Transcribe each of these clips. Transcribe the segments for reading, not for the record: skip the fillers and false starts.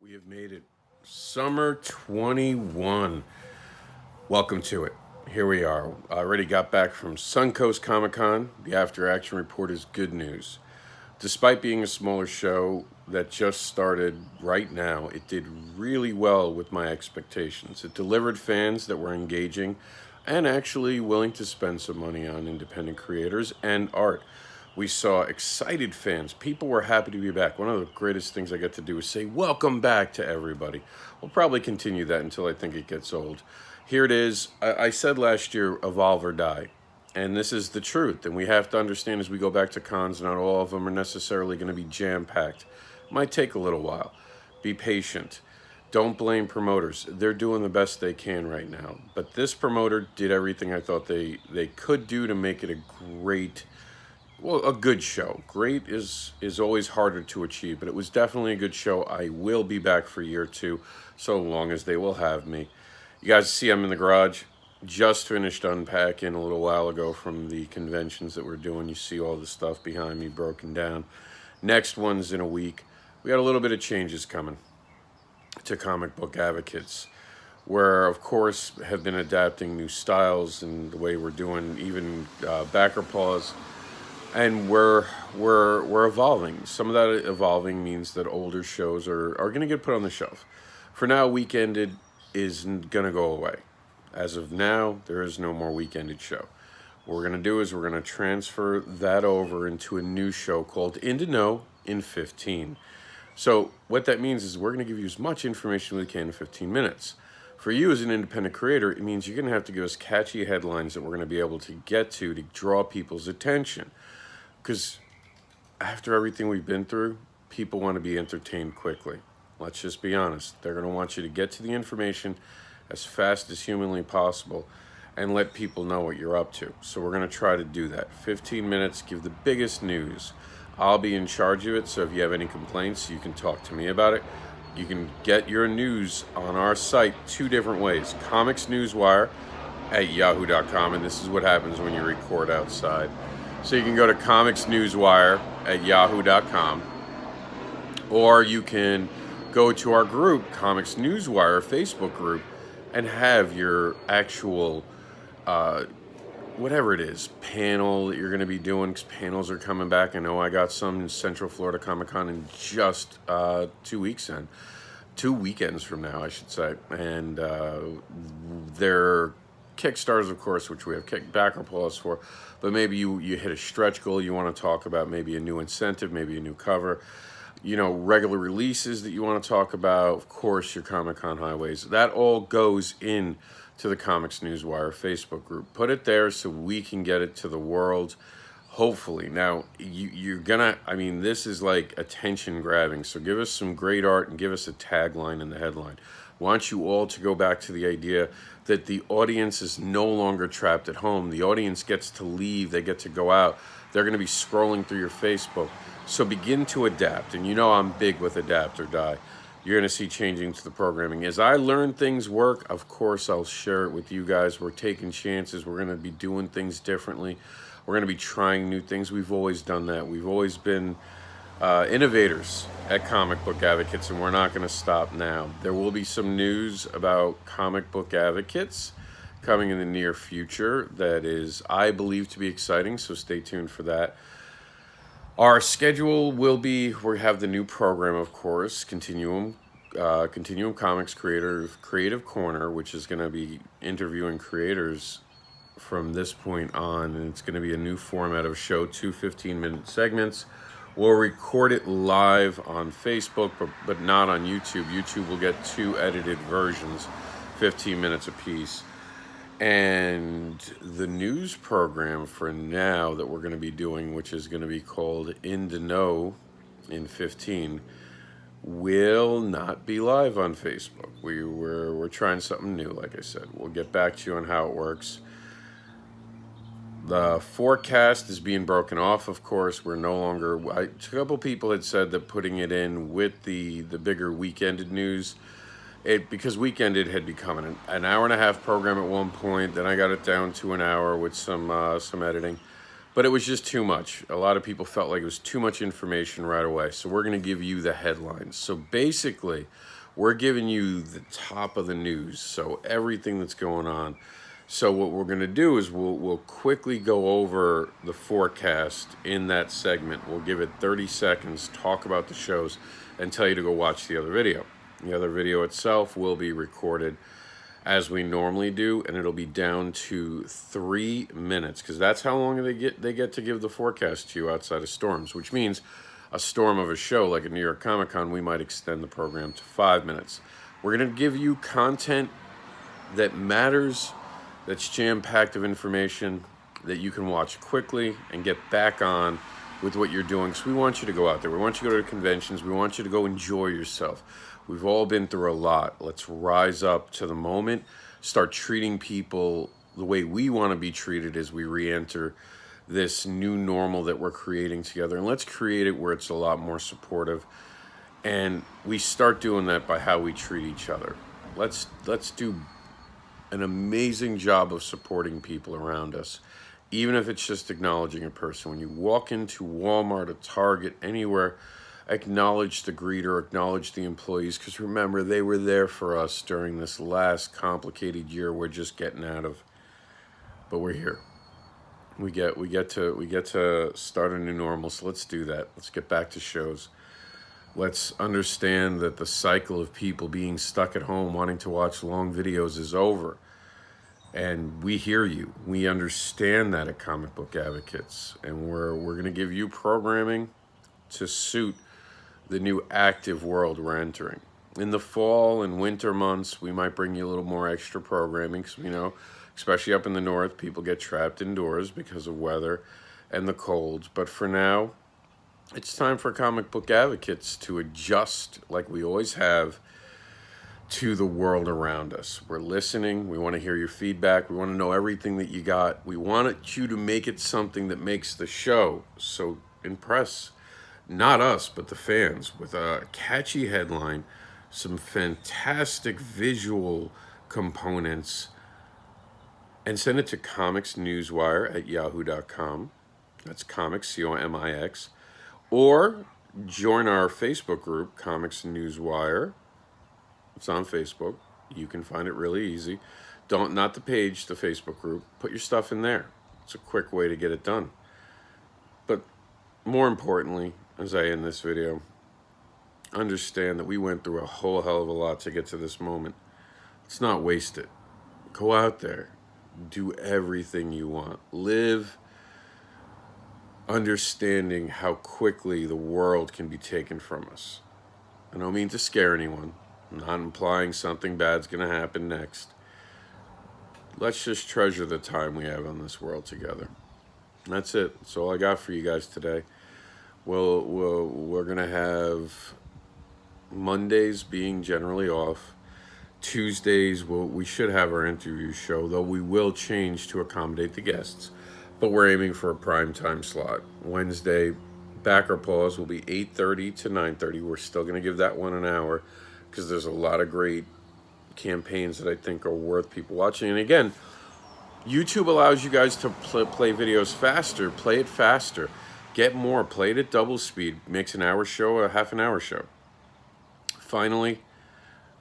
We have made it. Summer 21. Welcome to it. Here we are. I already got back from Suncoast Comic Con. The after action report is good news. Despite being a smaller show that just started right now, it did really well with my expectations. It delivered fans that were engaging and actually willing to spend some money on independent creators and art. We saw excited fans. People were happy to be back. One of the greatest things I get to do is say, welcome back to everybody. We'll probably continue that until I think it gets old. Here it is. I said last year, evolve or die. And this is the truth. And we have to understand as we go back to cons, not all of them are necessarily going to be jam-packed. It might take a little while. Be patient. Don't blame promoters. They're doing the best they can right now. But this promoter did everything I thought they could do to make it a good show. Great is always harder to achieve, but it was definitely a good show. I will be back for year two, so long as they will have me. You guys see I'm in the garage. Just finished unpacking a little while ago from the conventions that we're doing. You see all the stuff behind me broken down. Next one's in a week. We got a little bit of changes coming to Comic Book Advocates, where of course have been adapting new styles and the way we're doing even backer paws. And we're evolving. Some of that evolving means that older shows are going to get put on the shelf. For now, Weekended is going to go away. As of now, there is no more Weekended show. What we're going to do is we're going to transfer that over into a new show called INDEE in 15. So what that means is we're going to give you as much information as we can in 15 minutes. For you as an independent creator, it means you're going to have to give us catchy headlines that we're going to be able to get to draw people's attention. Because after everything we've been through, people want to be entertained quickly. Let's just be honest. They're going to want you to get to the information as fast as humanly possible and let people know what you're up to. So we're going to try to do that. 15 minutes, give the biggest news. I'll be in charge of it, so if you have any complaints, you can talk to me about it. You can get your news on our site two different ways. Comics Newswire at yahoo.com, and this is what happens when you record outside. So you can go to Comics Newswire at yahoo.com, or you can go to our group, Comics Newswire Facebook group, and have your actual, whatever it is, panel that you're going to be doing, because panels are coming back. I know I got some in Central Florida Comic Con in just 2 weeks in. 2 weekends from now, I should say. And they're Kickstarters, of course, which we have backer applause for, but maybe you hit a stretch goal, you want to talk about maybe a new incentive, maybe a new cover, regular releases that you want to talk about, of course, your Comic-Con highways. That all goes in to the Comics Newswire Facebook group. Put it there so we can get it to the world, hopefully. Now, this is like attention grabbing, so give us some great art and give us a tagline in the headline. I want you all to go back to the idea that the audience is no longer trapped at home. The audience gets to leave. They get to go out. They're going to be scrolling through your Facebook. So begin to adapt. And I'm big with adapt or die. You're going to see changing to the programming. As I learn things work, of course, I'll share it with you guys. We're taking chances. We're going to be doing things differently. We're going to be trying new things. We've always done that. We've always been innovators at Comic Book Advocates, and we're not going to stop now. There will be some news about Comic Book Advocates coming in the near future that is, I believe, to be exciting, so stay tuned for that. Our schedule will be, we have the new program, of course, Continuum Comix Creative Corner, which is going to be interviewing creators from this point on, and it's going to be a new format of show, 2 15-minute segments. We'll record it live on Facebook, but not on YouTube. YouTube will get 2 edited versions, 15 minutes apiece. And the news program for now that we're going to be doing, which is going to be called INDEE in 15, will not be live on Facebook. We're trying something new, like I said. We'll get back to you on how it works. The forecast is being broken off, of course. We're no longer... a couple people had said that putting it in with the bigger Weekended news, because Weekended had become an hour and a half program at one point. Then I got it down to an hour with some editing. But it was just too much. A lot of people felt like it was too much information right away. So we're going to give you the headlines. So basically, we're giving you the top of the news. So everything that's going on. So what we're going to do is we'll quickly go over the forecast in that segment. We'll give it 30 seconds, talk about the shows, and tell you to go watch the other video. The other video itself will be recorded as we normally do, and it'll be down to 3 minutes, because that's how long they get to give the forecast to you outside of storms, which means a storm of a show like a New York Comic Con, we might extend the program to 5 minutes. We're going to give you content that matters, that's jam-packed of information that you can watch quickly and get back on with what you're doing. So we want you to go out there. We want you to go to conventions. We want you to go enjoy yourself. We've all been through a lot. Let's rise up to the moment, start treating people the way we want to be treated as we re-enter this new normal that we're creating together. And let's create it where it's a lot more supportive. And we start doing that by how we treat each other. Let's do an amazing job of supporting people around us, even if it's just acknowledging a person. When you walk into Walmart, a Target, anywhere, acknowledge the greeter, acknowledge the employees, because remember, they were there for us during this last complicated year we're just getting out of. But we're here. We get to start a new normal, so let's do that. Let's get back to shows. Let's understand that the cycle of people being stuck at home wanting to watch long videos is over. And we hear you. We understand that at Comic Book Advocates. And we're going to give you programming to suit the new active world we're entering. In the fall and winter months, we might bring you a little more extra programming, because we know, especially up in the north, people get trapped indoors because of weather and the cold. But for now, it's time for Comic Book Advocates to adjust, like we always have, to the world around us. We're listening. We want to hear your feedback. We want to know everything that you got. We want you to make it something that makes the show. So impress, not us, but the fans, with a catchy headline, some fantastic visual components, and send it to COMiX@yahoo.com. That's COMiX, C-O-M-I-X. Or join our Facebook group, Comics Newswire. It's on Facebook. You can find it really easy. Not the page, the Facebook group. Put your stuff in there. It's a quick way to get it done. But more importantly, as I end this video, understand that we went through a whole hell of a lot to get to this moment. Let's not waste it. Go out there. Do everything you want. Live understanding how quickly the world can be taken from us. I don't mean to scare anyone. I'm not implying something bad's going to happen next. Let's just treasure the time we have on this world together. And that's it. That's all I got for you guys today. We're going to have Mondays being generally off. Tuesdays, we should have our interview show, though we will change to accommodate the guests. But we're aiming for a prime time slot. Wednesday, backer pause will be 8:30 to 9:30. We're still going to give that one an hour, because there's a lot of great campaigns that I think are worth people watching. And again, YouTube allows you guys to play videos faster. Play it faster. Get more. Play it at double speed. Makes an hour show a half an hour show. Finally,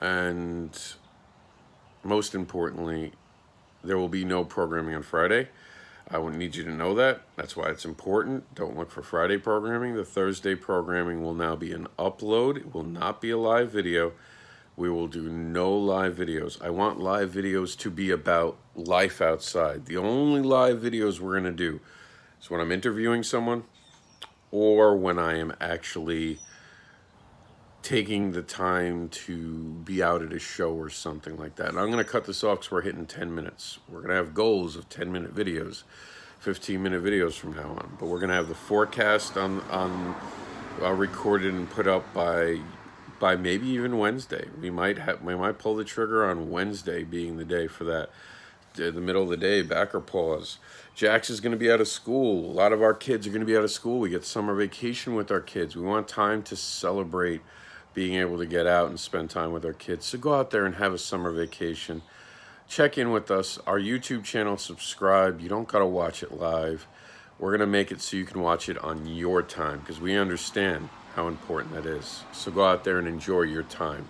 and most importantly, there will be no programming on Friday. I would need you to know that. That's why it's important. Don't look for Friday programming. The Thursday programming will now be an upload. It will not be a live video. We will do no live videos. I want live videos to be about life outside. The only live videos we're going to do is when I'm interviewing someone, or when I am actually taking the time to be out at a show or something like that. And I'm going to cut this off because we're hitting 10 minutes. We're going to have goals of 10-minute videos, 15-minute videos from now on. But we're going to have the forecast on recorded and put up by maybe even Wednesday. We might pull the trigger on Wednesday being the day for that. The middle of the day, backer pause. Jax is going to be out of school. A lot of our kids are going to be out of school. We get summer vacation with our kids. We want time to celebrate being able to get out and spend time with our kids. So go out there and have a summer vacation. Check in with us. Our YouTube channel, subscribe. You don't got to watch it live. We're going to make it so you can watch it on your time, because we understand how important that is. So go out there and enjoy your time.